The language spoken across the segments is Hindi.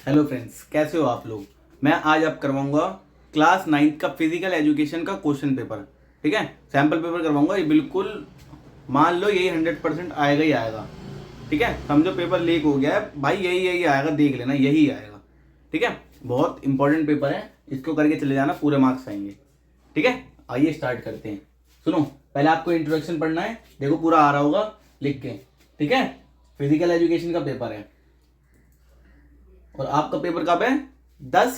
हेलो फ्रेंड्स, कैसे हो आप लोग। मैं आज आप करवाऊंगा क्लास 9th का फिजिकल एजुकेशन का क्वेश्चन पेपर। ठीक है, सैम्पल पेपर करवाऊंगा। ये बिल्कुल मान लो यही 100% आएगा ही आएगा। ठीक है, समझो पेपर लीक हो गया है भाई, यही आएगा, देख लेना यही आएगा। ठीक है, बहुत इंपॉर्टेंट पेपर है, इसको करके चले जाना, पूरे मार्क्स आएंगे। ठीक है, आइए स्टार्ट करते हैं। सुनो, पहले आपको इंट्रोडक्शन पढ़ना है, देखो पूरा आ रहा होगा लिख के। ठीक है, फिजिकल एजुकेशन का पेपर है और आपका पेपर कब है? 10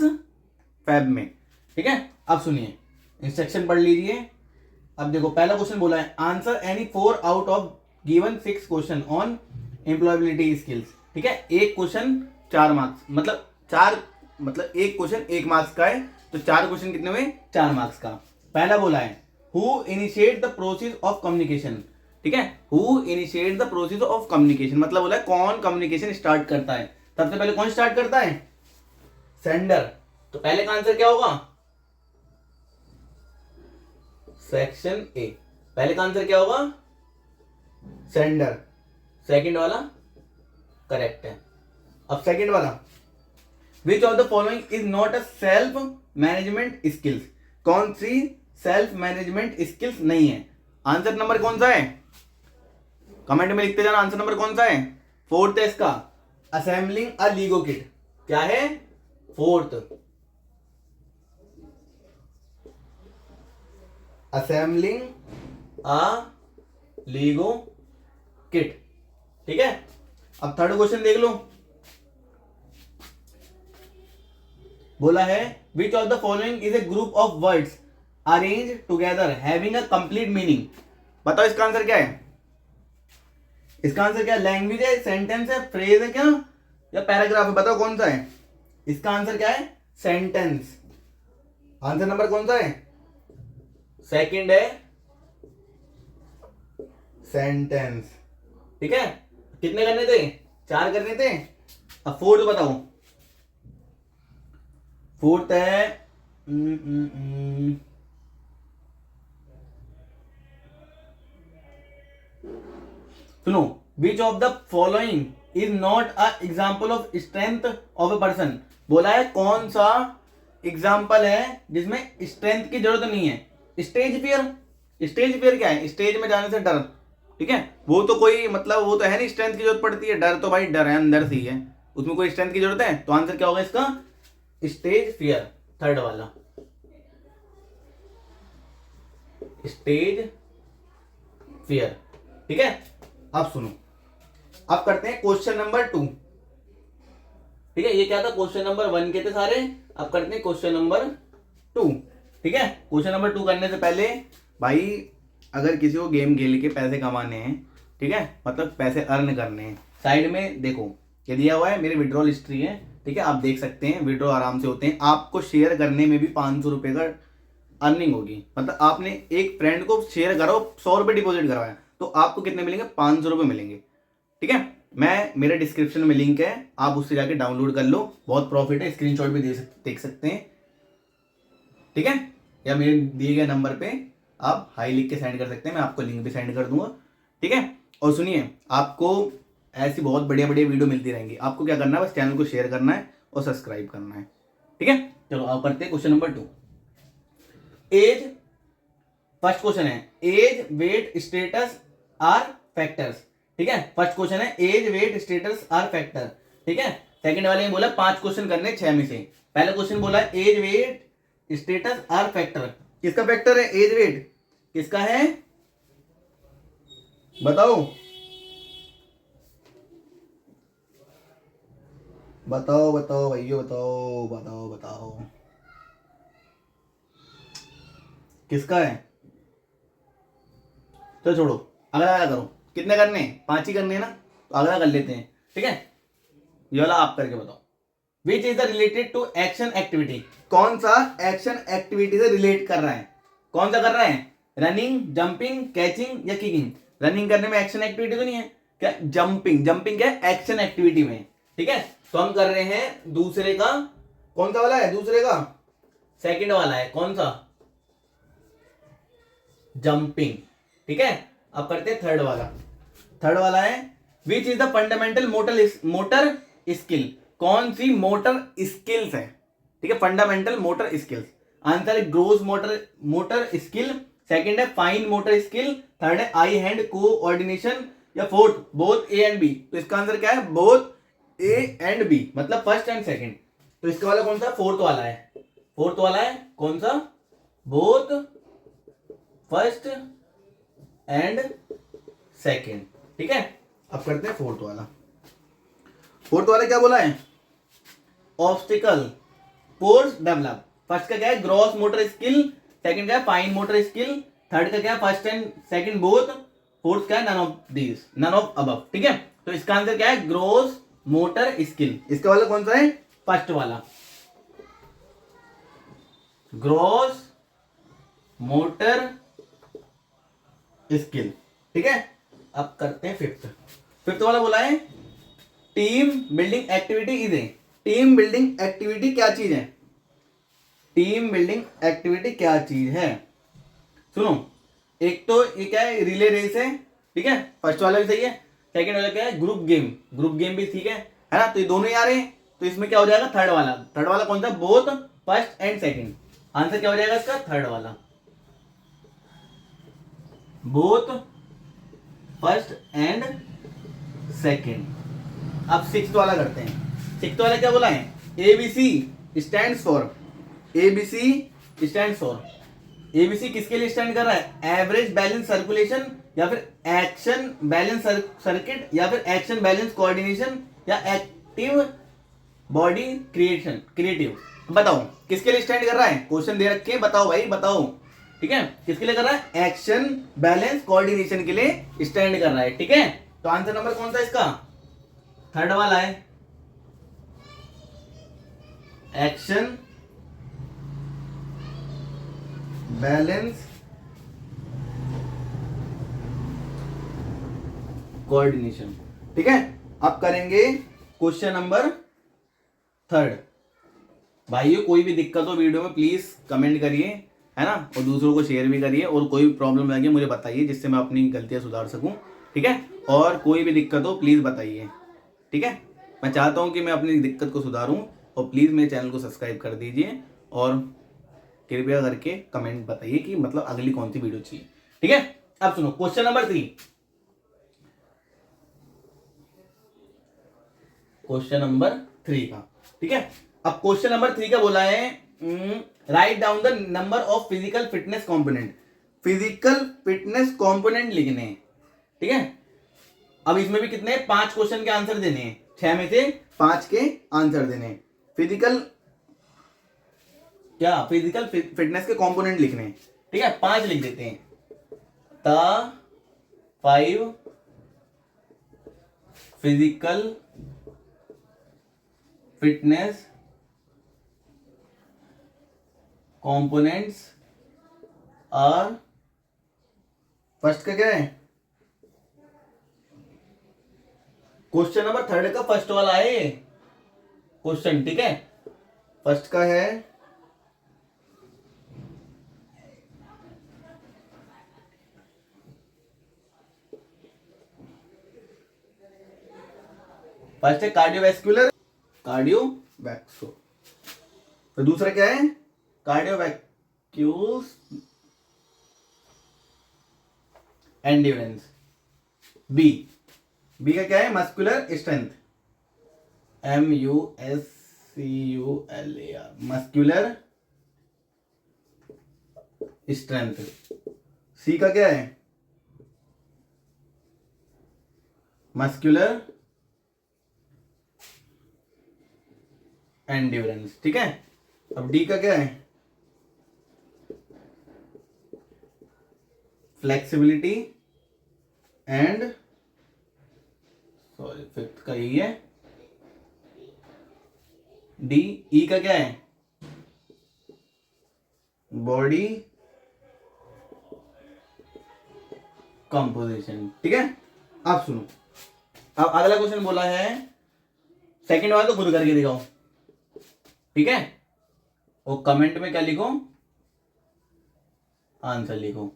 फेब में। ठीक है, अब सुनिए, इंस्ट्रक्शन पढ़ लीजिए। अब देखो, पहला क्वेश्चन बोला है answer any 4 out of given 6 question on employability skills. ठीक है, एक क्वेश्चन 4 मार्क्स, मतलब एक क्वेश्चन 1 मार्क्स का है, तो 4 क्वेश्चन कितने हुए? 4 मार्क्स का। पहला बोला है who initiate the process of communication. ठीक है, who initiate the process of communication मतलब बोला है कौन कम्युनिकेशन स्टार्ट करता है। सबसे पहले कौन स्टार्ट करता है? सेंडर। तो पहले का आंसर क्या होगा? Section A. पहले का आंसर क्या होगा? सेंडर। सेकंड वाला करेक्ट है। अब सेकंड वाला, which of the following is not a self management skills. कौन सी सेल्फ मैनेजमेंट स्किल्स नहीं है? आंसर नंबर कौन सा है? कमेंट में लिखते जाना आंसर नंबर कौन सा है। फोर्थ है इसका, असेंबलिंग अ लीगो किट। क्या है? फोर्थ, असेंबलिंग अ लीगो किट। ठीक है, अब थर्ड क्वेश्चन देख लो। बोला है which of the following is a group of words arrange together having a complete meaning. बताओ इसका आंसर क्या है? इसका आंसर क्या? लैंग्वेज है, सेंटेंस है, फ्रेज है क्या, या पैराग्राफ है? बताओ कौन सा है? इसका आंसर क्या है? सेंटेंस। आंसर नंबर कौन सा है? सेकंड है, सेंटेंस। ठीक है, कितने करने थे? 4 करने थे। अब फोर्थ बताओ। फोर्थ है सुनो, which of the following is not a example of strength of a person. बोला है कौन सा एग्जाम्पल है जिसमें स्ट्रेंथ की जरूरत नहीं है? Stage fear. स्टेज फियर क्या है? स्टेज में जाने से डर। ठीक है, वो तो कोई मतलब वो तो है नहीं स्ट्रेंथ की जरूरत पड़ती है, डर तो भाई डर है, अंदर से ही है, उसमें कोई स्ट्रेंथ की जरूरत है? तो आंसर क्या होगा इसका? स्टेज फियर, थर्ड वाला, स्टेज फियर। ठीक है, अब सुनो, अब करते हैं क्वेश्चन नंबर 2। ठीक है, ये क्या था? क्वेश्चन नंबर 1 के थे सारे, अब करते हैं क्वेश्चन नंबर 2। ठीक है, क्वेश्चन नंबर 2 करने से पहले भाई, अगर किसी को गेम खेल के पैसे कमाने हैं, ठीक है, मतलब पैसे अर्न करने हैं, साइड में देखो क्या दिया हुआ है, मेरी विड्रॉल हिस्ट्री है। ठीक है, आप देख सकते हैं, विड्रॉ आराम से होते हैं। आपको शेयर करने में भी 500 रुपए का अर्निंग होगी। मतलब आपने एक फ्रेंड को शेयर करो, 100 रुपए डिपॉजिट करवाया, तो आपको कितने मिलेंगे? 500 रुपए मिलेंगे। ठीक है, मैं मेरे डिस्क्रिप्शन में लिंक है, आप उससे जाके डाउनलोड कर लो, बहुत प्रॉफिट है, स्क्रीनशॉट भी देख सकते हैं। ठीक है, या मेरे दिए गए नंबर पे आप हाई लिख के सेंड कर सकते हैं, मैं आपको लिंक भी सेंड कर दूंगा। ठीक है, और सुनिए, आपको ऐसी बहुत बढ़िया बढ़िया वीडियो मिलती रहेंगी। आपको क्या करना है? बस चैनल को शेयर करना है और सब्सक्राइब करना है। ठीक है, चलो आप करते हैं question number 2। Age, first question है age weight status are factors. ठीक है, फर्स्ट क्वेश्चन है age weight status are factor. ठीक है, सेकंड वाले में बोला 5 क्वेश्चन करने 6 में से। पहला क्वेश्चन बोला age weight status are factor. किसका फैक्टर है? एज वेट किसका है? बताओ बताओ बताओ भैया, बताओ बताओ बताओ, किसका है? चलो छोड़ो, अगला अगला करो। कितने करने? 5 ही करने हैं ना, तो अगला कर लेते हैं। ठीक है, ये वाला आप करके बताओ। Which is the related to action activity. कौन सा एक्शन एक्टिविटी से रिलेट कर रहा है? कौन सा कर रहा है? रनिंग, जंपिंग, कैचिंग या किकिंग। रनिंग करने में एक्शन एक्टिविटी तो नहीं है क्या? जंपिंग, जंपिंग क्या है? एक्शन एक्टिविटी में। ठीक है, तो हम कर रहे हैं दूसरे का। कौन सा वाला है? दूसरे का सेकंड वाला है। कौन सा? जंपिंग। ठीक है, अब करते हैं थर्ड वाला। थर्ड वाला है which is the fundamental motor skill. कौन सी मोटर स्किल्स है, ठीक है, फंडामेंटल मोटर स्किल्स। आंसर है ग्रोस मोटर स्किल, सेकंड है फाइन मोटर स्किल, थर्ड है आई हैंड कोऑर्डिनेशन, या fourth both A and B. तो इसका आंसर क्या है, बोथ ए एंड बी, मतलब फर्स्ट एंड सेकंड। तो इसका वाला कौन सा, फोर्थ वाला है, फोर्थ वाला है कौन सा, बोथ फर्स्ट एंड सेकंड, ठीक है। अब करते हैं फोर्थ वाला। फोर्थ वाला क्या बोला है, ऑब्स्टिकल कोर्स डेवलप। फर्स्ट का क्या है, ग्रॉस मोटर स्किल, सेकंड का है फाइन मोटर स्किल, थर्ड का क्या है, first and second both, fourth का है none of these, none of above, ठीक है। तो इसका आंसर क्या है, ग्रॉस मोटर स्किल। इसका वाला कौन सा है, फर्स्ट वाला, ग्रॉस मोटर स्किल, ठीक है। अब करते हैं फिफ्थ वाला बोला है team building activity is a. Team building activity क्या चीज है, टीम बिल्डिंग एक्टिविटी क्या चीज है, सुनो। एक तो ये क्या है, रिले रेस है, ठीक है, फर्स्ट वाला भी सही है। सेकंड वाला क्या है, ग्रुप गेम भी ठीक है ना। तो ये दोनों ही आ रहे हैं, तो इसमें क्या हो जाएगा, थर्ड वाला कौन सा, both first and second. Answer क्या हो जाएगा इसका, थर्ड वाला, बोथ फर्स्ट एंड सेकंड। अब सिक्स्थ वाला करते हैं। सिक्स्थ वाला क्या बोला है, ABC stands for, ABC stands for, ABC किसके लिए स्टैंड कर रहा है, एवरेज बैलेंस सर्कुलेशन, या फिर एक्शन बैलेंस सर्किट, या फिर एक्शन बैलेंस कोऑर्डिनेशन, या एक्टिव बॉडी क्रिएटिव। बताओ किसके लिए स्टैंड कर रहा है, क्वेश्चन दे रखे हैं, बताओ भाई बताओ, ठीक है, किसके लिए कर रहा है, एक्शन बैलेंस कोऑर्डिनेशन के लिए स्टैंड कर रहा है, ठीक है। तो आंसर नंबर कौन सा इसका, थर्ड वाला है, एक्शन बैलेंस कोऑर्डिनेशन, ठीक है। अब करेंगे क्वेश्चन नंबर थर्ड। भाइयों कोई भी दिक्कत हो वीडियो में प्लीज कमेंट करिए, है ना, और दूसरों को शेयर भी करिए, और कोई भी प्रॉब्लम लगे मुझे बताइए जिससे मैं अपनी गलतियां सुधार सकूं, ठीक है। और कोई भी दिक्कत हो प्लीज बताइए, ठीक है। मैं चाहता हूं कि मैं अपनी दिक्कत को सुधारूं, और प्लीज मेरे चैनल को सब्सक्राइब कर दीजिए, और कृपया करके कमेंट बताइए कि मतलब अगली कौन सी वीडियो चाहिए, ठीक है। अब सुनो क्वेश्चन नंबर 3, क्वेश्चन नंबर 3 का, ठीक है। अब क्वेश्चन नंबर 3 का बोला है write down the number of physical fitness component. Physical fitness component लिखने हैं, ठीक है। अब इसमें भी कितने 5 क्वेश्चन के आंसर देने हैं, 6 में से 5 के आंसर देने हैं। फिजिकल फिटनेस के कंपोनेंट लिखने हैं, ठीक है। 5 लिख देते हैं, the 5 physical fitness components are, first का क्या है, क्वेश्चन नंबर थर्ड का फर्स्ट वाला है ये क्वेश्चन, ठीक है। फर्स्ट का है फर्स्ट है कार्डियोवैस्कुलर, तो दूसरा क्या है, कार्डियोवैक्यूल्स एंड्योरेंस। बी का क्या है, muscular strength, MUSCULAR, muscular strength. C का क्या है, मस्कुलर एंड्योरेंस, ठीक है। अब डी का क्या है, फ्लेक्सिबिलिटी एंड, सॉरी फिफ्थ का यही है, डी। ई का क्या है, बॉडी कंपोजिशन, ठीक है। आप सुनो, अब अगला क्वेश्चन बोला है, सेकंड वाला तो खुद करके दिखाओ, ठीक है, और कमेंट में क्या लिखो, आंसर लिखो।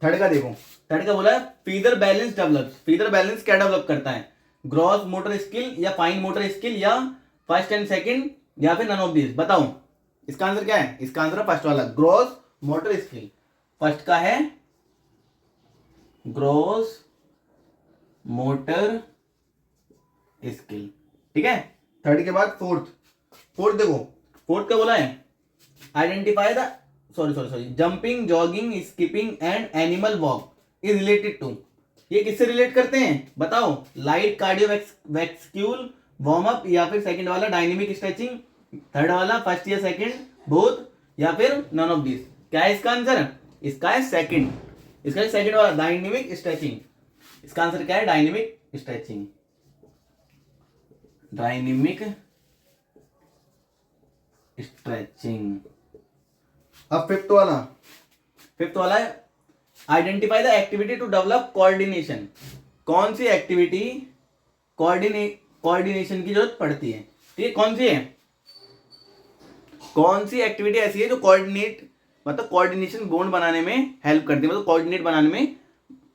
थर्ड का देखो, थर्ड का बोला है feather balance develops. Feather balance क्या डेवलप करता है, ग्रॉस मोटर स्किल, या फाइन मोटर स्किल, या फर्स्ट एंड सेकंड या फिर नन ऑफ दिस? बताओ इसका आंसर क्या है। इसका आंसर है फर्स्ट वाला, ग्रॉस मोटर स्किल। फर्स्ट का है ग्रॉस मोटर स्किल, ठीक है। थर्ड के बाद फोर्थ, फोर्थ देखो, फोर्थ क्या बोला है, identify the sorry jumping, jogging, skipping and animal walk is related to. ये किससे रिलेट करते हैं बताओ, लाइट कार्डियोवैस्क्यूल वार्म अप, या फिर सेकंड वाला डायनेमिक स्ट्रेचिंग, थर्ड वाला फर्स्ट या सेकंड बोथ, या फिर नन ऑफ दिस? क्या है इसका आंसर? इसका है सेकंड, इसका है सेकंड वाला डायनेमिक स्ट्रेचिंग। इसका आंसर क्या है, डायनेमिक स्ट्रेचिंग, डायनेमिक स्ट्रेचिंग। अब फिफ्थ वाला, फिफ्थ वाला है identify the activity to develop coordination. कौन सी एक्टिविटी कोऑर्डिनेशन की जरूरत पड़ती है, ठीक है। कौन सी है, कौन सी एक्टिविटी ऐसी है जो कोऑर्डिनेट मतलब कोऑर्डिनेशन बॉन्ड बनाने में हेल्प करती है, मतलब कोऑर्डिनेट बनाने में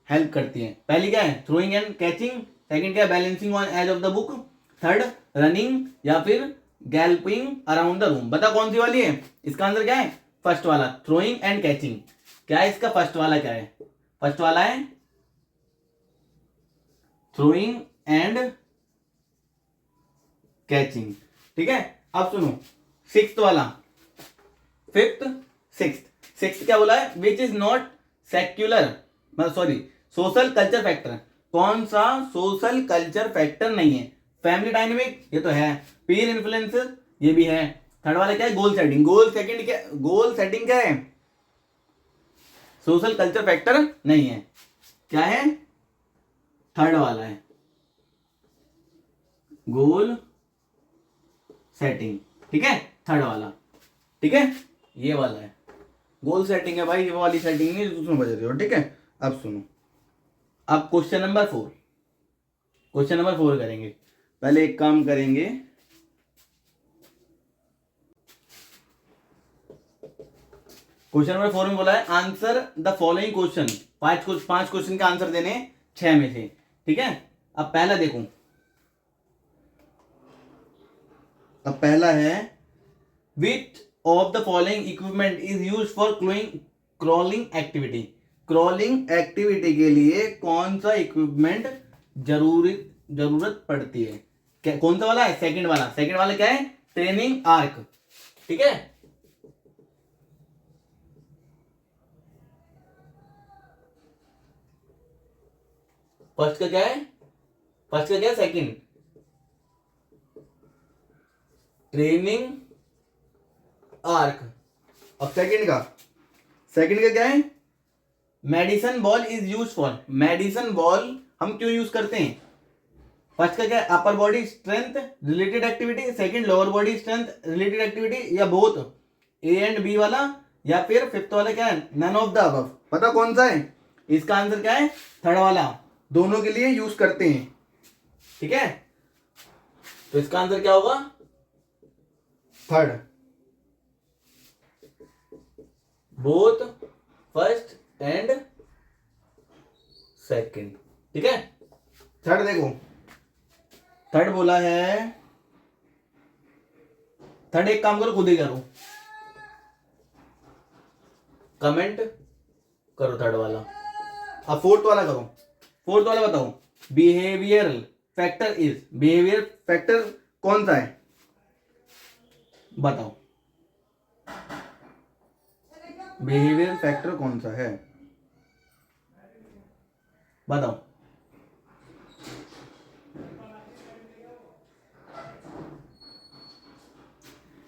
हेल्प करती है। पहली क्या है, थ्रोइंग एंड कैचिंग, सेकंड क्या है, balancing on edge of the book, third running, या फिर गैल्पिंग अराउंड द रूम। बता कौन सी वाली है। इसका आंसर क्या है, फर्स्ट वाला, थ्रोइंग एंड कैचिंग। क्या है इसका फर्स्ट वाला, क्या है फर्स्ट वाला है थ्रोइंग एंड कैचिंग, ठीक है। अब सुनो सिक्स्थ वाला, फिफ्थ सिक्स्थ क्या बोला है, विच इज नॉट सेक्युलर मतलब सॉरी सोशल कल्चर फैक्टर। कौन सा सोशल कल्चर फैक्टर नहीं है, फैमिली डायनेमिक ये तो है, पीयर इन्फ्लुएंस ये भी है, थर्ड वाला क्या है, गोल सेटिंग। गोल सेटिंग क्या है, सोशल कल्चर फैक्टर नहीं है, क्या है, थर्ड वाला है गोल सेटिंग, ठीक है, थर्ड वाला, ठीक है, ये वाला है गोल सेटिंग है भाई, ये वाली सेटिंग नहीं जो समझ रहे हो, ठीक है। अब सुनो, अब क्वेश्चन नंबर 4, क्वेश्चन नंबर 4 करेंगे। पहले एक काम करेंगे, क्वेश्चन नंबर 4 में बोला है आंसर द फॉलोइंग क्वेश्चन। पांच क्वेश्चन का आंसर देने 6 में से, ठीक है। अब पहला देखो, अब पहला है which of the following equipment is use for crawling activity. Crawling activity के लिए कौन सा इक्विपमेंट जरूरत पड़ती है, क्या कौन सा वाला है, सेकंड वाला। सेकंड वाला क्या है, ट्रेनिंग आर्क, ठीक है। फर्स्ट का क्या है, फर्स्ट का क्या है, सेकंड ट्रेनिंग आर्क। अब सेकंड का क्या है, medicine ball is use for. Medicine ball हम क्यों यूज करते हैं। फर्स्ट का क्या है, upper body strength related activity, second lower body strength related activity, या बोथ ए एंड बी वाला, या फिर फिफ्थ वाला क्या है, नन ऑफ द अबव। पता कौन सा है, इसका आंसर क्या है, थर्ड वाला, दोनों के लिए यूज करते हैं, ठीक है। तो इसका आंसर क्या होगा, third, both first and second, ठीक है। थर्ड देखो, थर्ड बोला है, थर्ड एक काम करो खुद ही करो, कमेंट करो थर्ड वाला। अब फोर्थ वाला करो, फोर्थ वाला बताओ, behavioural factor is. Behaviour factor कौन सा है बताओ, बिहेवियर फैक्टर कौन सा है बताओ।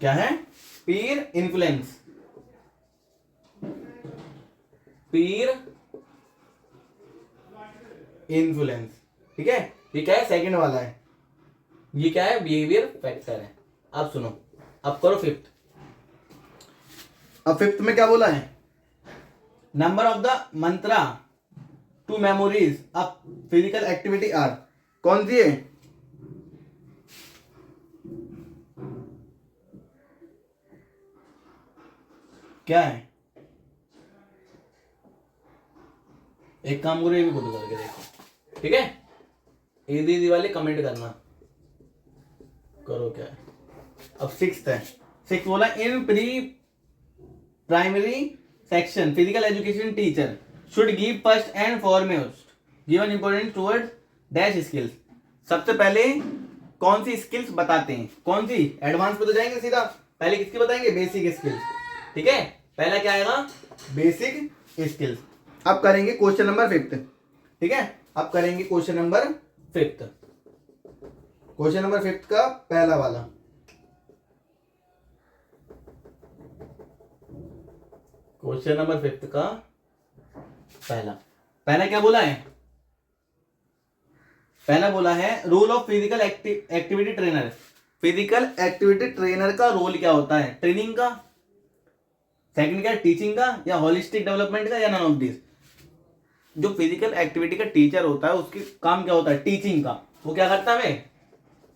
क्या है, पीयर इन्फ्लुएंस, पीयर इन्फ्लुएंस, ठीक है। ये क्या है, सेकंड वाला है, ये क्या है, बिहेवियर फैक्टर है। अब सुनो, अब करो फिफ्थ। अब फिफ्थ में क्या बोला है, number of the mantra to memorise a physical activity are. कौन सी है, क्या है, एक काम करो, ये भी खुद करके देखो, ठीक है। इजी वाले कमेंट करना, करो क्या है। अब सिक्स्थ है, सिक्स बोला इन pre primary section physical education teacher should give first and foremost given importance towards dash skills. सबसे पहले कौन सी स्किल्स बताते हैं, कौन सी, एडवांस पे तो जाएंगे सीधा, पहले किसकी बताएंगे, बेसिक स्किल्स। ठीक है, पहला क्या आएगा, बेसिक स्किल्स। अब करेंगे क्वेश्चन नंबर 5। ठीक है, अब करेंगे क्वेश्चन नंबर 5। क्वेश्चन नंबर 5 का पहला वाला, क्वेश्चन नंबर 5 का पहला क्या बोला है, पहला बोला है role of physical activity trainer. Physical activity trainer का रोल क्या होता है, ट्रेनिंग का, सेकंड क्या, टीचिंग का, या होलिस्टिक डेवलपमेंट का, या नन ऑफ दिस। जो फिजिकल एक्टिविटी का टीचर होता है उसके काम क्या होता है, टीचिंग का, वो क्या करता है,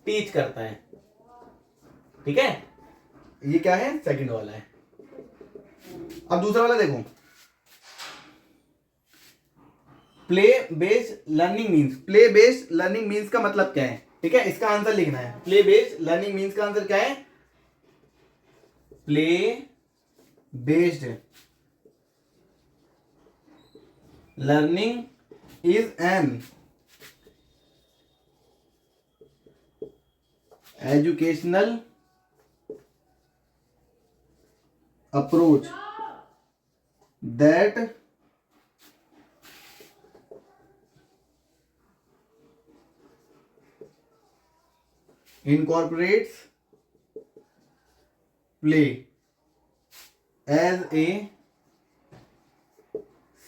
टीच करता है। ठीक है, ये क्या है, सेकंड वाला है। अब दूसरा वाला देखो, play based learning means. Play based learning means का मतलब क्या है, ठीक है, इसका आंसर लिखना है। प्ले बेस्ड लर्निंग मीन्स का आंसर क्या है, play based learning is an educational approach that incorporates play as a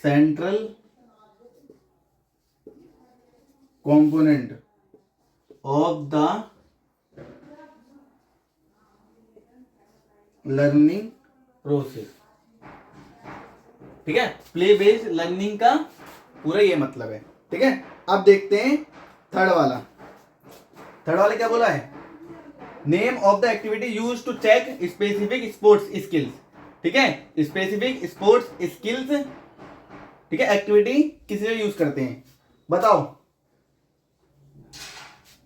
central component of the learning process। ठीक है, प्ले बेस्ड लर्निंग का पूरा ये मतलब है। ठीक है, अब देखते हैं थर्ड वाला। थर्ड वाले क्या बोला है, name of the activity use to check specific sports skills. ठीक है, स्पेसिफिक स्पोर्ट्स स्किल्स, ठीक है, एक्टिविटी किस लिए यूज करते हैं, बताओ।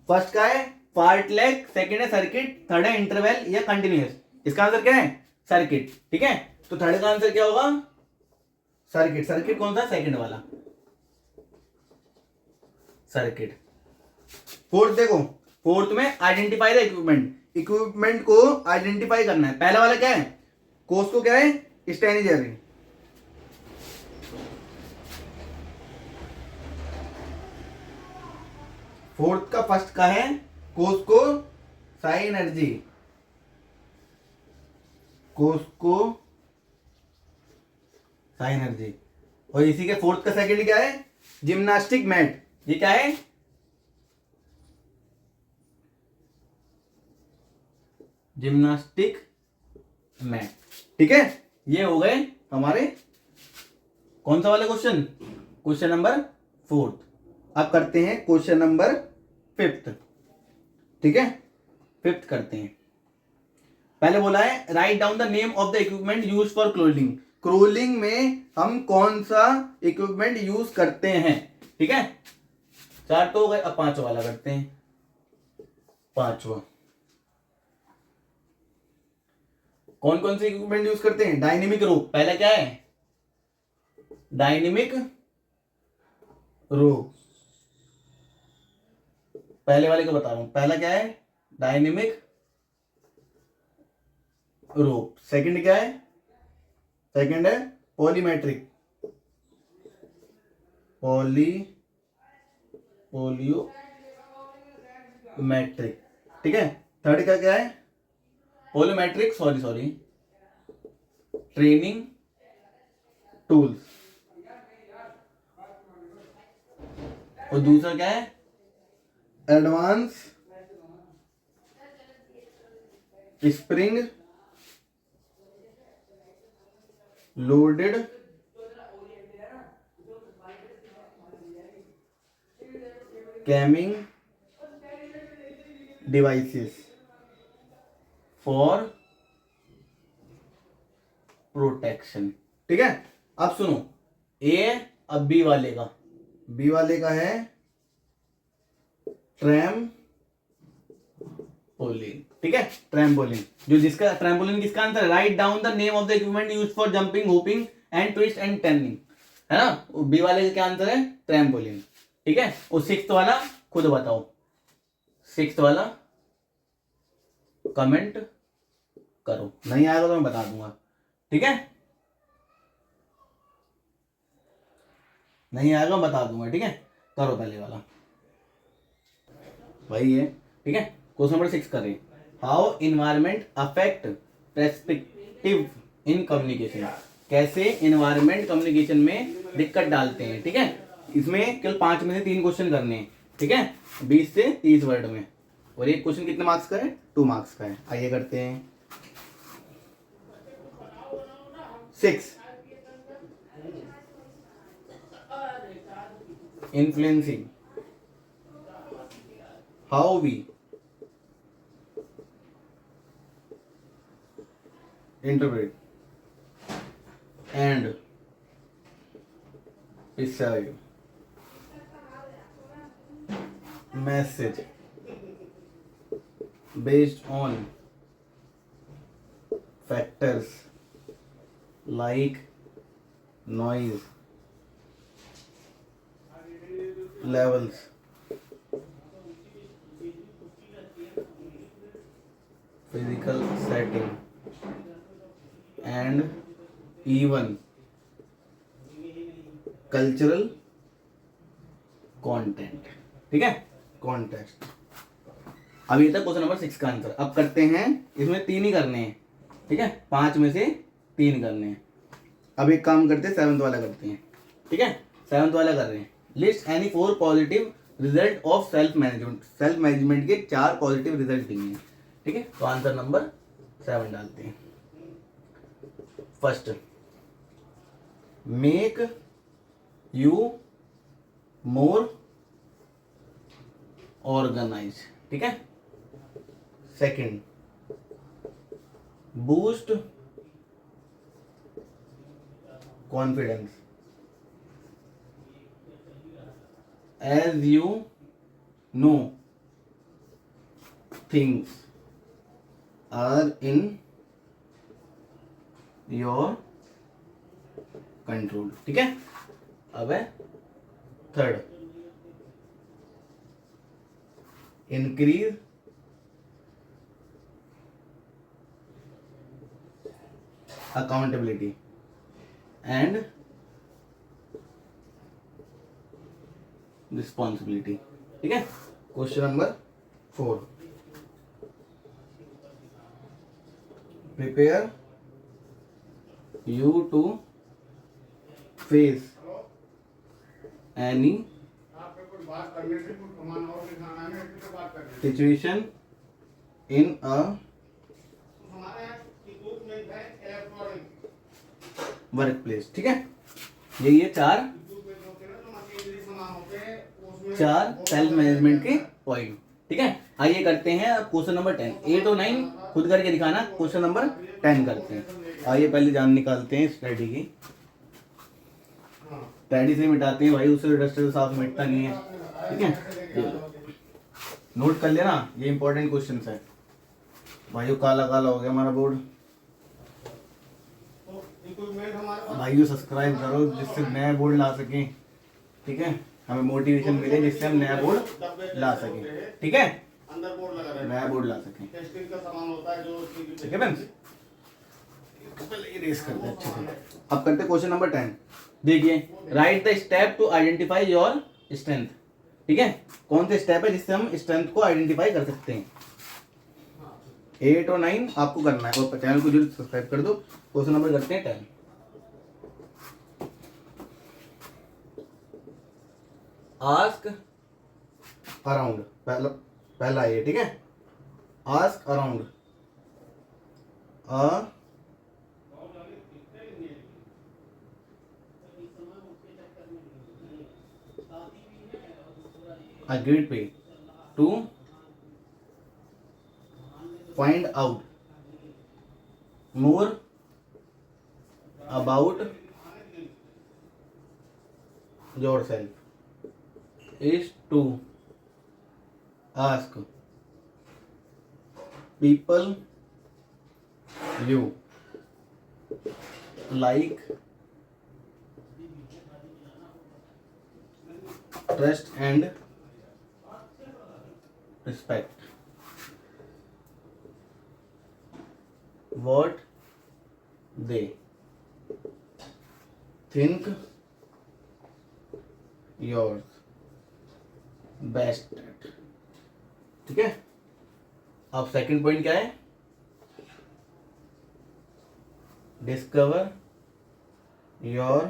फर्स्ट का है फार्टलेग, सेकंड है सर्किट, थर्ड है इंटरवल या कंटिन्यूअस। इसका आंसर क्या है, सर्किट। ठीक है, तो थर्ड का आंसर क्या होगा, सर्किट। सर्किट कौन सा, सेकंड वाला सर्किट। फोर्थ देखो, फोर्थ में आइडेंटिफाई द इक्विपमेंट। इक्विपमेंट को आइडेंटिफाई करना है। पहला वाला क्या है, कोस्को क्या है, स्टेनिजरी। फोर्थ का फर्स्ट का है कोस्को साइनर्जी। कोस्को साइनर्जी। और इसी के फोर्थ का सेकंड क्या है, जिम्नास्टिक मैट। ये क्या है, जिम्नास्टिक मैट। ठीक है, ये हो गए हमारे कौन सा वाला क्वेश्चन, क्वेश्चन नंबर 4। अब करते हैं क्वेश्चन नंबर 5। ठीक है, 5 करते हैं। पहले बोला है write down the name of the equipment use for closing. Crawling में हम कौन सा इक्विपमेंट यूज करते हैं। ठीक है, 4 तो हो गए, अब 5 वाला करते हैं। 5वां, कौन कौन से इक्विपमेंट यूज करते हैं, डायनेमिक रोप। पहला क्या है, डायनेमिक रोप। पहले वाले को बता रहा हूं, पहला क्या है, डायनेमिक रोप। सेकंड क्या है, सेकंड है पॉलीमेट्रिक, पोलियोमेट्रिक। ठीक है, थर्ड का क्या है, पोलोमेट्रिक सॉरी ट्रेनिंग टूल्स। और दूसरा क्या है, advance spring loaded camming devices for protection. ठीक है, अब सुनो, अब बी वाले का है ट्रैम ट्रैम्पोलिन, ठीक है, ट्रैम्पोलिन, जो जिसका ट्रैम्पोलिन किसका आंसर है? Write down the name of the equipment used for jumping, hoping and twist and turning, है ना, बी वाले का क्या आंसर है? ट्रैम्पोलिन, ठीक है। और सिक्स्थ वाला खुद बताओ, सिक्स्थ वाला कमेंट करो, नहीं आएगा तो मैं बता दूंगा, ठीक है, नहीं आएगा बता दूंगा, ठीक है। करो पहले वाला, वही है, ठीक है। क्वेश्चन नंबर 6 कर रहे हैं, how environment affect perspective in communication, कैसे इन्वायरमेंट कम्युनिकेशन में दिक्कत डालते हैं, ठीक है। इसमें केवल 5 में से 3 क्वेश्चन करने हैं, ठीक है, 20 से 30 वर्ड में, और एक क्वेश्चन कितने मार्क्स का है? 2 मार्क्स का है। आइए करते हैं 6, influencing how we interpret and perceive message based on factors like noise levels, physical setting and even cultural content, ठीक है, कॉन्टेक्स्ट। अब ये था क्वेश्चन नंबर 6 का आंसर। अब करते हैं, इसमें 3 ही करने हैं, ठीक है, 5 में से 3 करने हैं। अब एक काम करते हैं, 7th वाला करते हैं, ठीक है, 7th वाला कर रहे हैं, list any 4 positive result of self management, self management के 4 पॉजिटिव रिजल्ट देंगे, ठीक है। तो आंसर नंबर 7 डालते हैं। First, make you more organise, ठीक है। Second, boost confidence as you know things are in your control, ठीक है। अब है third, increase accountability and responsibility, ठीक है। Question number 4, prepare you to face any situation in a workplace, ठीक है। यही है चार सेल्फ मैनेजमेंट के पॉइंट, ठीक है। आइए करते हैं अब क्वेश्चन नंबर 10, 8 और 9 खुद करके दिखाना, क्वेश्चन नंबर 10 करते हैं। आइए पहले जान निकालते हैं स्टडी की, स्टडी से मिटाते हैं भाई, उससे डस्टर साफ मिटता नहीं है, ठीक है। नोट कर लेना, ये इंपॉर्टेंट क्वेश्चन है भाइयों। काला काला हो गया हमारा बोर्ड, भाइयों सब्सक्राइब करो जिससे नया बोर्ड ला सकें, ठीक है, हमें मोटिवेशन मिले जिससे हम नया बोर्ड ला सकें, ठीक है, अंदर बोर्ड लगा रहे, नया बोर्ड ला सकें, टेस्टिंग का सामान होता है जो, ठीक है फ्रेंड्स। पहले ये रेस करते हैं अच्छे से। अब करते हैं क्वेश्चन नंबर 10। देखिए, write the step to identify your strength, ठीक है, कौन से स्टेप है जिससे हम स्ट्रेंथ को आइडेंटिफाई कर सकते हैं। 8 और 9 आपको करना है, और चैनल को जरूर सब्सक्राइब कर दो। क्वेश्चन नंबर करते हैं 10। आस्क अराउंड, पहला ये, ठीक है, ask around a great way to find out more about yourself is to ask people you like, trust and respect, what they think yours best at. ठीक है, अब सेकंड पॉइंट क्या है? Discover your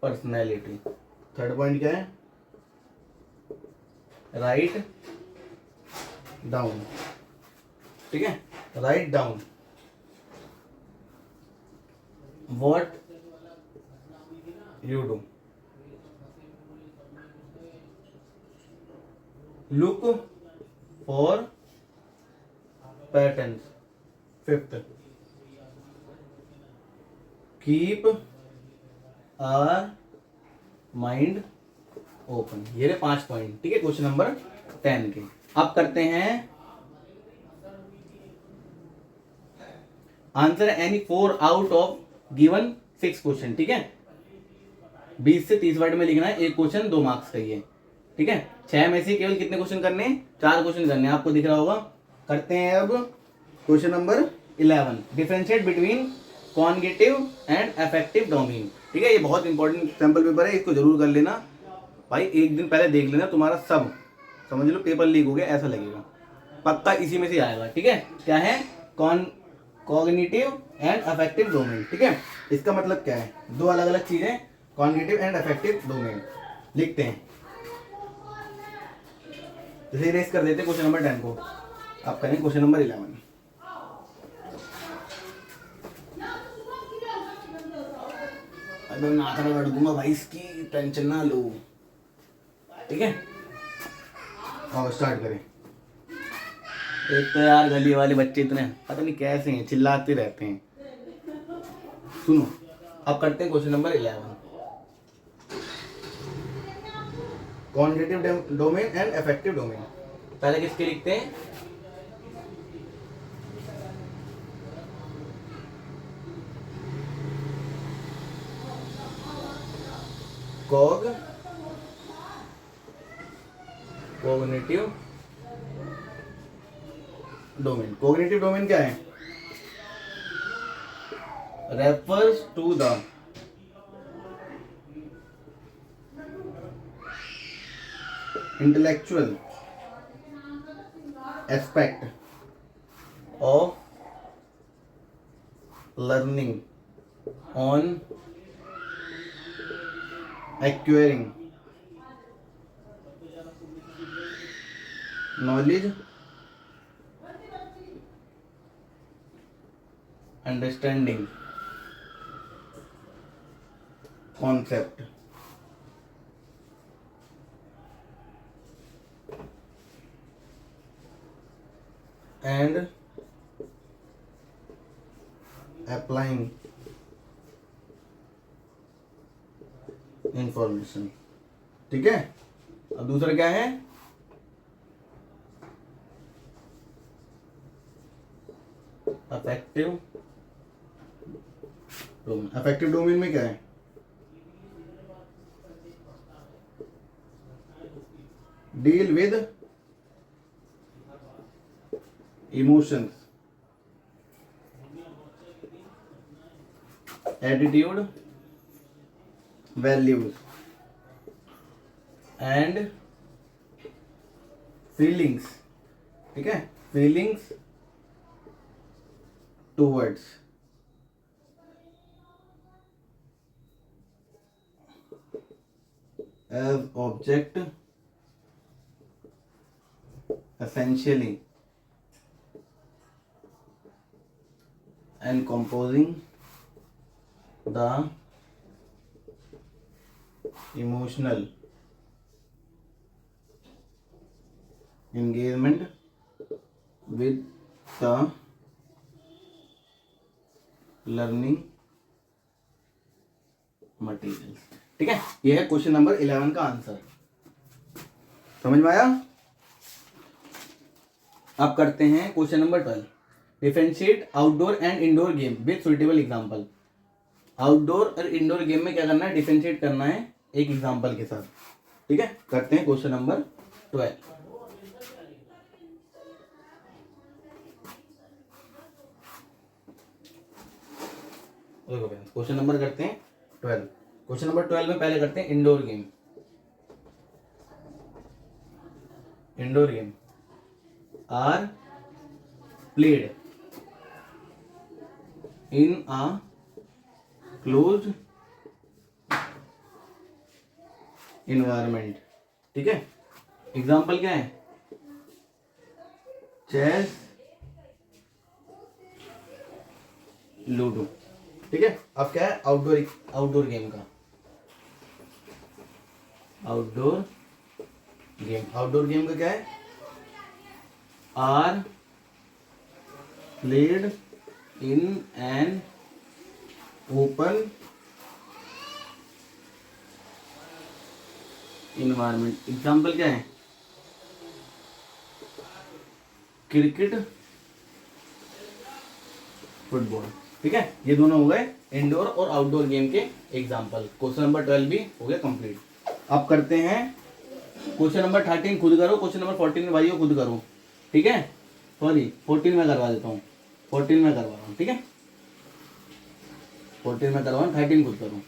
personality. Third point क्या है? Write down. ठीक है, write down what you do, look for patterns। Fifth, keep our mind open। ये रहे 5 पॉइंट। ठीक है, क्वेश्चन नंबर 10 के। अब करते हैं answer any 4 out of given 6 question. ठीक है, 20 से 30 वर्ड में लिखना है, एक क्वेश्चन 2 मार्क्स का ही है। ठीक है, 6 में से केवल कितने क्वेश्चन करने हैं? 4 क्वेश्चन करने हैं, आपको दिख रहा होगा। करते हैं अब question number 11, differentiate between cognitive and affective domain. ठीक है, ये बहुत इंपॉर्टेंट सैंपल पेपर है, इसको जरूर कर लेना भाई, एक दिन पहले देख लेना, तुम्हारा सब समझ लो पेपर लीक हो गया ऐसा लगेगा, पक्का इसी में से आएगा। ठीक है, क्या है? Cognitive and affective domain. ठीक है, इसका मतलब क्या है? 2 अलग अलग चीजें, कॉग्निटिव एंड अफेक्टिव डोमेन। लिखते हैं, जैसे इरेज कर देते क्वेश्चन नंबर 10 को, आप करें क्वेश्चन नंबर 11। अबे नाक में बढ़ दूंगा भाई, इसकी टेंशन ना लो। ठीक है, और स्टार्ट करें। एक तो यार गली वाले बच्चे इतने पता नहीं कैसे हैं, चिल्लाते रहते हैं। सुनो, अब करते हैं question number 11, cognitive domain and affective domain. पहले किसके लिखते हैं? Cognitive domain. कोग्निटिव डोमेन क्या है? Refers to the intellectual aspect of learning on acquiring knowledge, understanding concept, and applying information। ठीक है, अब दूसरा क्या है? Affective domain. अफेक्टिव डोमेन में क्या है? Deal with emotions, attitude, values and feelings. ठीक है, feelings towards as object essentially and composing the emotional engagement with the learning materials। ठीक है, ये है क्वेश्चन नंबर 11 का आंसर। समझ में आया? अब करते हैं question number 12। Differentiate outdoor and indoor game with suitable example. Outdoor और इंडोर गेम में क्या करना है, डिफरेंशिएट करना है एक एग्जांपल के साथ। ठीक है, करते हैं क्वेश्चन नंबर 12। देखो क्वेश्चन नंबर करते हैं 12। क्वेश्चन नंबर 12 में पहले करते हैं indoor game. Indoor game are played in a closed environment. ठीक है, एग्जाम्पल क्या है, चेस, लूडो। ठीक है, अब क्या है, आउटडोर गेम का, आउटडोर गेम का क्या है, are played in an open environment. Example क्या है, क्रिकेट, फुटबॉल। ठीक है, ये दोनों हो गए इंडोर और आउटडोर गेम के एग्जाम्पल। क्वेश्चन नंबर 12 भी हो गया कंप्लीट। अब करते हैं क्वेश्चन नंबर 13, खुद करो। क्वेश्चन नंबर 14 भाइयों खुद करो। ठीक है, सॉरी 14 में करवा देता हूँ, 14 में करवा रहा हूँ। ठीक है, 14 में करवा, 13 खुद करो।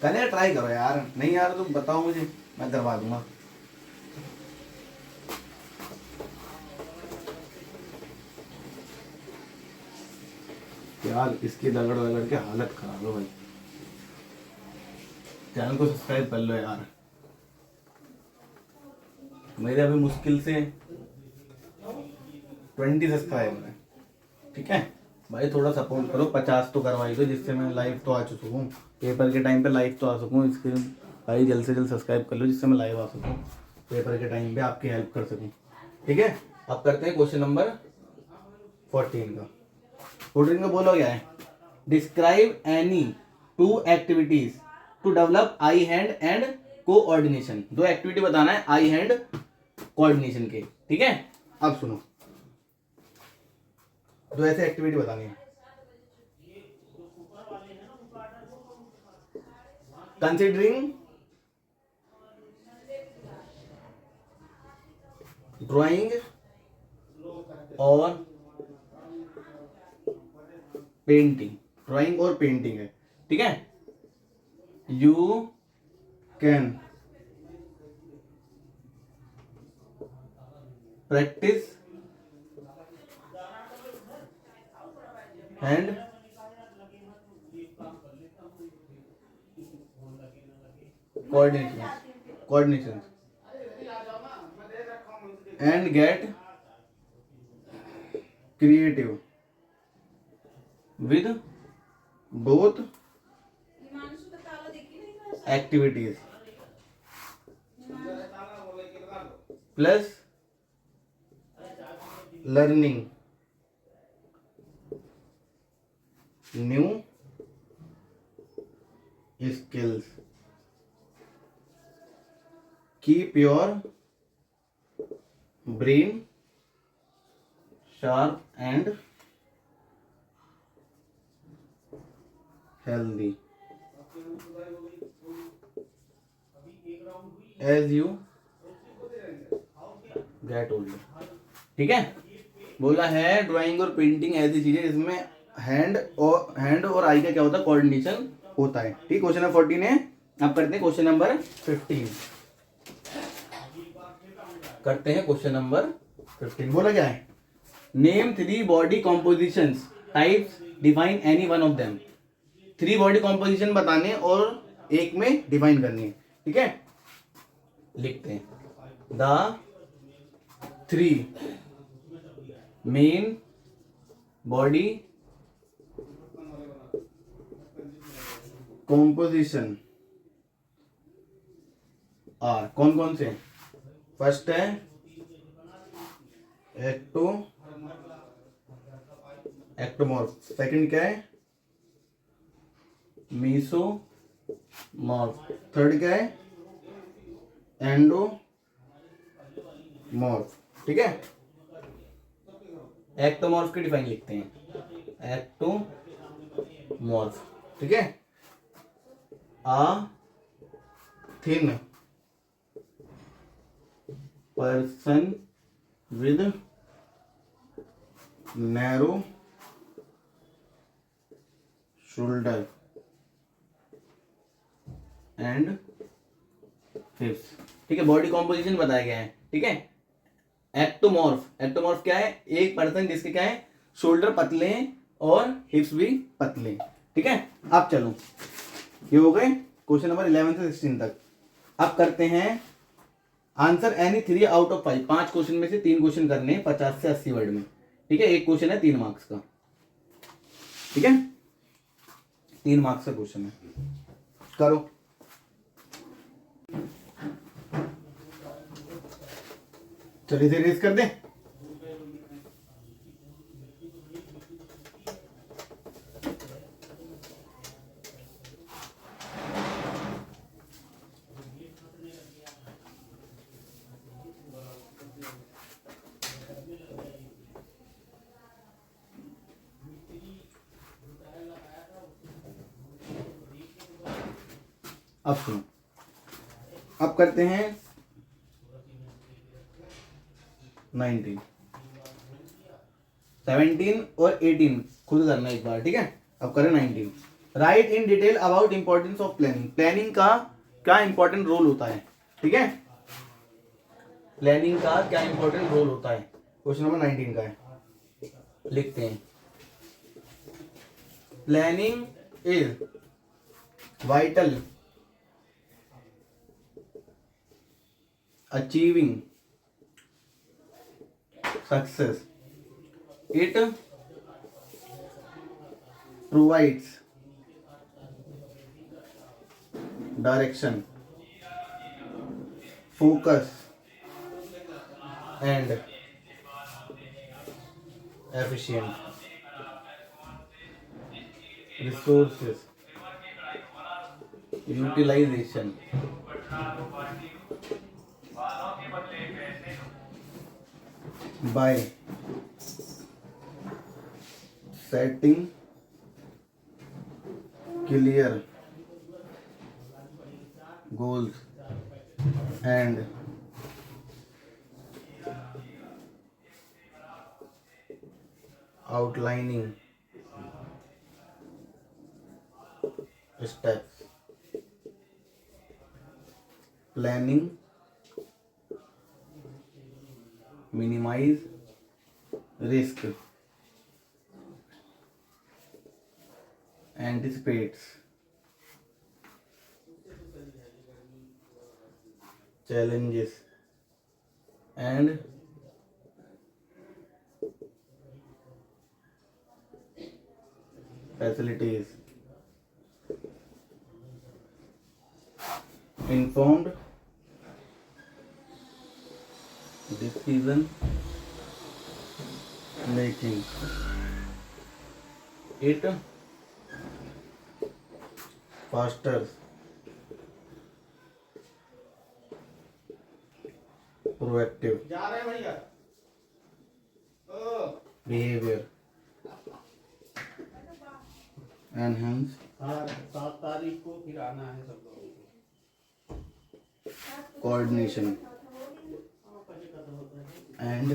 कल ट्राई करो यार, नहीं यार तो बताओ मुझे, मैं करवा दूंगा। यार इसकी रगड़ रगड़ के हालत खराब है भाई। चैनल को सब्सक्राइब कर लो यार, मेरे अभी मुश्किल से 20 सब्सक्राइबर है। ठीक है भाई, थोड़ा सपोर्ट करो, 50 तो करवाई दो, जिससे मैं लाइव तो आ सकूँ, पेपर के टाइम पे लाइव तो आ सकूँ। इसके भाई जल्द से जल्द सब्सक्राइब कर लो, जिससे मैं लाइव आ सकूँ, पेपर के टाइम पे आपकी हेल्प कर सकूँ। ठीक है, अब करते हैं क्वेश्चन नंबर 14 का। 14 का बोलो क्या है, describe any 2 activities to develop eye hand and coordination. 2 activity बताना है आई हैंड कोऑर्डिनेशन के। ठीक है, अब सुनो, 2 ऐसे एक्टिविटी बतानी है। कंसिडरिंग ड्राइंग और पेंटिंग, ड्राइंग और पेंटिंग है। ठीक है, you can practice and coordination and get creative with both activities plus learning new skills. Keep your brain sharp and healthy as you get older. ठीक है, बोला है ड्राइंग और पेंटिंग ऐसी चीजें जिसमें हैंड और आई का क्या होता है, कोऑर्डिनेशन होता है। ठीक, क्वेश्चन नंबर 14 है। अब करते हैं क्वेश्चन नंबर 15। करते हैं क्वेश्चन नंबर 15। बोला क्या है, name 3 body compositions types, define any one of them. 3 body composition बताने और एक में डिफाइन करनी है। ठीक है, लिखते हैं, the 3 main body composition are, कौन कौन से, फर्स्ट है एक्टोमॉर्फ, सेकंड क्या है मीसोमॉर्फ, थर्ड क्या है एंडोमॉर्फ। ठीक है, एक्टोमॉर्फ की डिफाइन लिखते हैं, एक्टोमॉर्फ, ठीक है, a thin person with narrow shoulder and hips, ठीक है, बॉडी कॉम्पोजिशन बताया गया है, ठीक है। एक्टोमॉर्फ क्या है, एक पर्सन जिसके क्या है, शोल्डर पतले हैं और हिप्स भी पतले, ठीक है। अब चलो, ये हो गए क्वेश्चन नंबर 11 से 16 तक। अब करते हैं answer any 3 out of 5, 5 question में से 3 क्वेश्चन करने हैं 50 से 80 वर्ड में, ठीक है। एक क्वेश्चन है 3 मार्क्स का, ठीक है, 3 मार्क्स का क्वेश्चन है, करो। चलिए इसे रेस कर दें। अब सुनो, अब करते हैं 19, 17 और 18 खुद करना एक बार, ठीक है। अब करें 19। Right in detail about importance of planning, planning का क्या इंपॉर्टेंट रोल होता है, ठीक है, प्लानिंग का क्या इंपॉर्टेंट रोल होता है, क्वेश्चन नंबर 19 का है, लिखते हैं। Planning is vital achieving success. It provides direction, focus and efficient resources utilization by setting clear goals and outlining steps. Planning minimize risk, anticipates challenges and facilities informed decision making. It fosters proactive behavior, enhance 7 तारीख को फिर आना है सब लोगों को। coordination and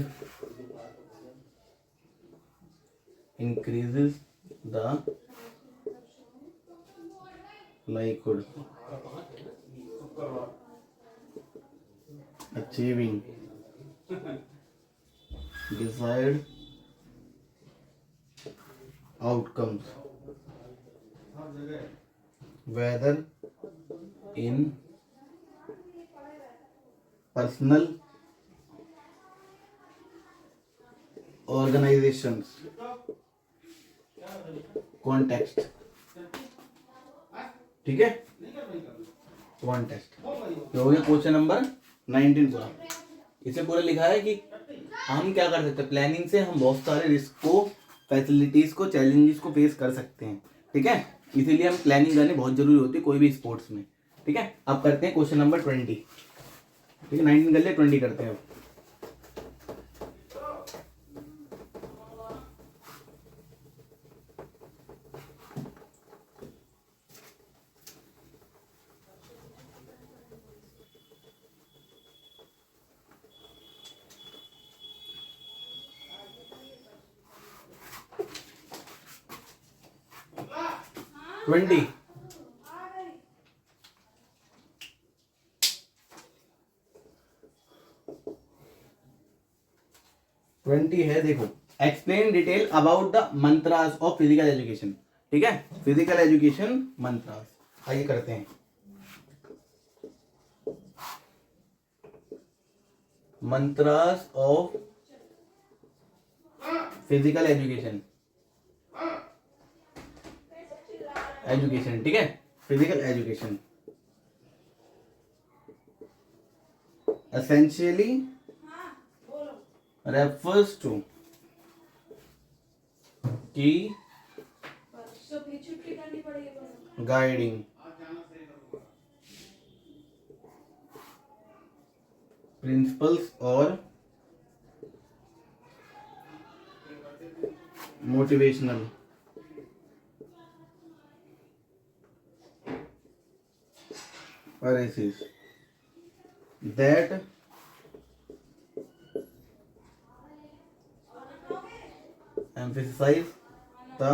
increases the likelihood achieving desired outcomes, whether in personal organizations context, ठीक है, कॉन्टेक्स्ट। तो हो गया क्वेश्चन नंबर 19 पूरा। इसे पूरा लिखा है कि हम क्या कर सकते हैं, प्लानिंग से हम बहुत सारे रिस्क को, फैसिलिटीज को, चैलेंजेस को फेस कर सकते हैं, ठीक है। इसीलिए हम प्लानिंग करनी बहुत जरूरी होती है कोई भी स्पोर्ट्स में, ठीक है। अब करते हैं क्वेश्चन नंबर 20, ठीक है, 19 कर लिया, 20 करते हैं अब। 20। है, देखो, explain detail about the mantras of physical education. ठीक है, फिजिकल एजुकेशन मंत्रास, आइए करते हैं। मंत्रास ऑफ फिजिकल एजुकेशन, ठीक है, physical education essentially refers to key guiding principles or motivational phrases that emphasize the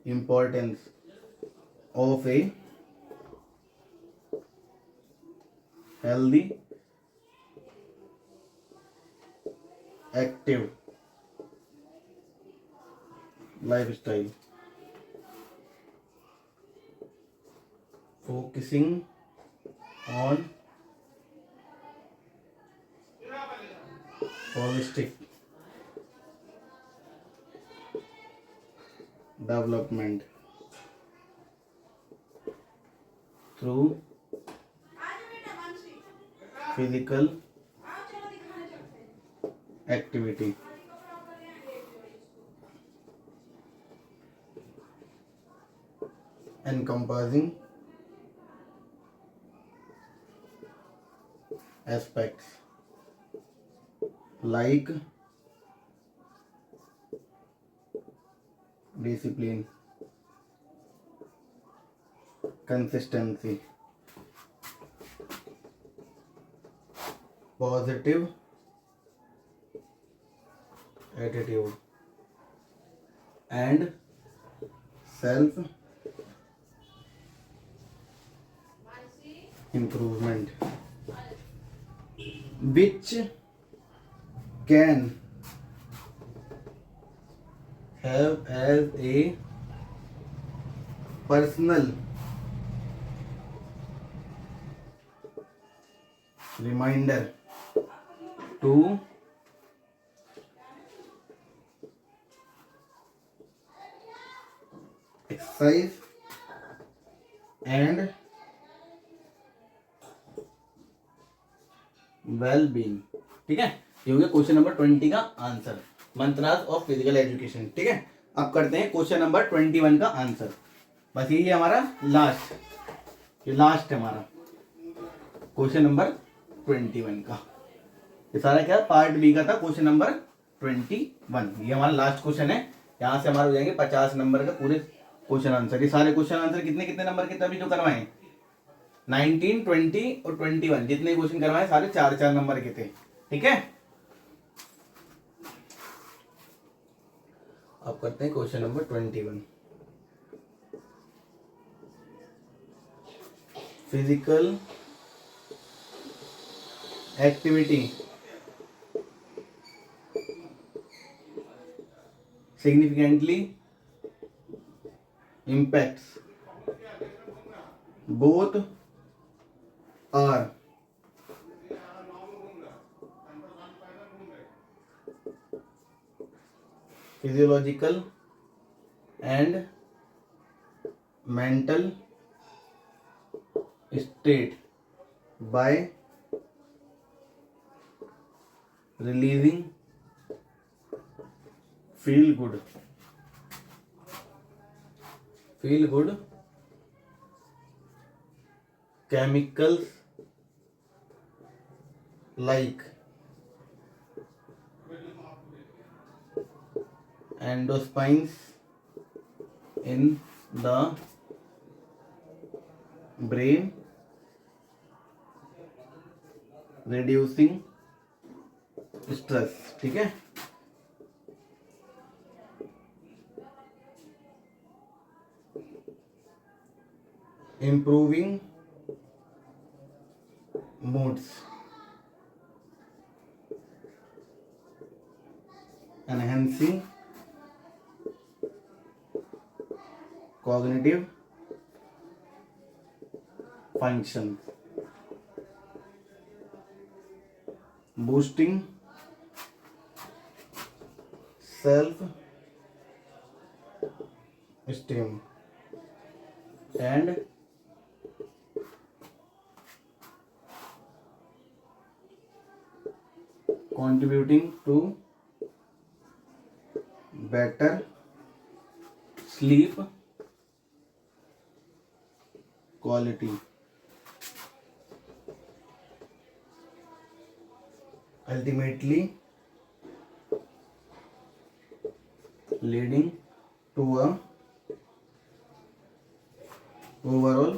importance of a healthy, active lifestyle, focusing on holistic development through physical activity, encompassing aspects like discipline, consistency, positive attitude, and self improvement, which can have as a personal reminder to exercise and well being. ठीक है, ये हो गया क्वेश्चन नंबर 20 का answer, mantras of physical education. ठीक है, अब करते हैं क्वेश्चन नंबर 21 का आंसर। बस यही है हमारा लास्ट, ये लास्ट है हमारा क्वेश्चन नंबर 21 का। ये सारा क्या पार्ट बी का था, क्वेश्चन नंबर 21। ये हमारा लास्ट क्वेश्चन है, यहाँ से हमारे हो जाएंगे 50 नंबर का पूरे क्वेश्चन आंसर। ये सारे क्वेश्चन आंसर कितने कितने नंबर के तभी जो करवाए 19, 20 और 21 जितने क्वेश्चन करवाए सारे 4-4 नंबर के थे। ठीक है, अब करते हैं question number 21। Physical activity significantly impacts both are physiological and mental state by releasing feel good chemicals like endorphins in the brain, reducing stress। ठीक है, improving moods, enhancing cognitive function, boosting self-esteem, and contributing to better sleep quality, ultimately leading to a overall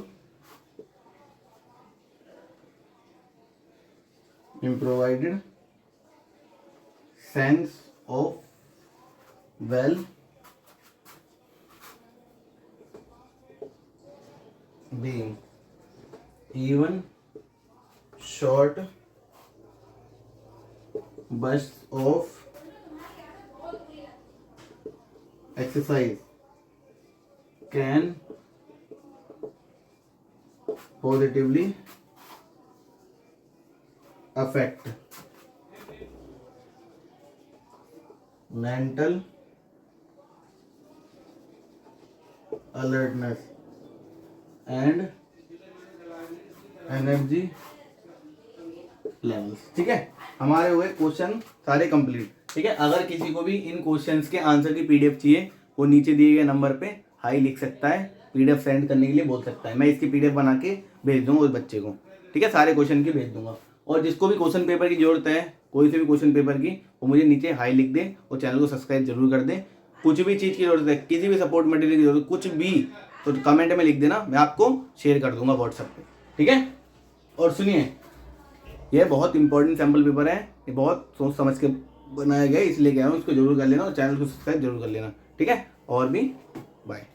improved sense of well-being. Even short bursts of exercise can positively affect mental alertness and energy levels. ठीक है, हमारे हुए क्वेश्चन सारे कंप्लीट। ठीक है, अगर किसी को भी इन क्वेश्चंस के आंसर की पीडीएफ चाहिए वो नीचे दिए गए नंबर पे हाई लिख सकता है, पीडीएफ सेंड करने के लिए बोल सकता है, मैं इसकी पीडीएफ बना के भेज दूंगा उस बच्चे को। ठीक है, सारे क्वेश्चन की भेज दूंगा। और जिसको भी क्वेश्चन पेपर की जरूरत है, कोई से भी क्वेश्चन पेपर की, वो मुझे नीचे हाई लिख दे और चैनल को सब्सक्राइब जरूर कर दे। कुछ भी चीज़ की जरूरत है, किसी भी सपोर्ट मटेरियल की जरूरत, कुछ भी, तो कमेंट में लिख देना, मैं आपको शेयर कर दूंगा व्हाट्सएप पे। ठीक है, और सुनिए, यह बहुत इंपॉर्टेंट सैम्पल पेपर है, ये बहुत सोच समझ के बनाया गया है, इसलिए गया हूँ, इसको जरूर कर लेना और चैनल को सब्सक्राइब जरूर कर लेना। ठीक है, और भी बाय।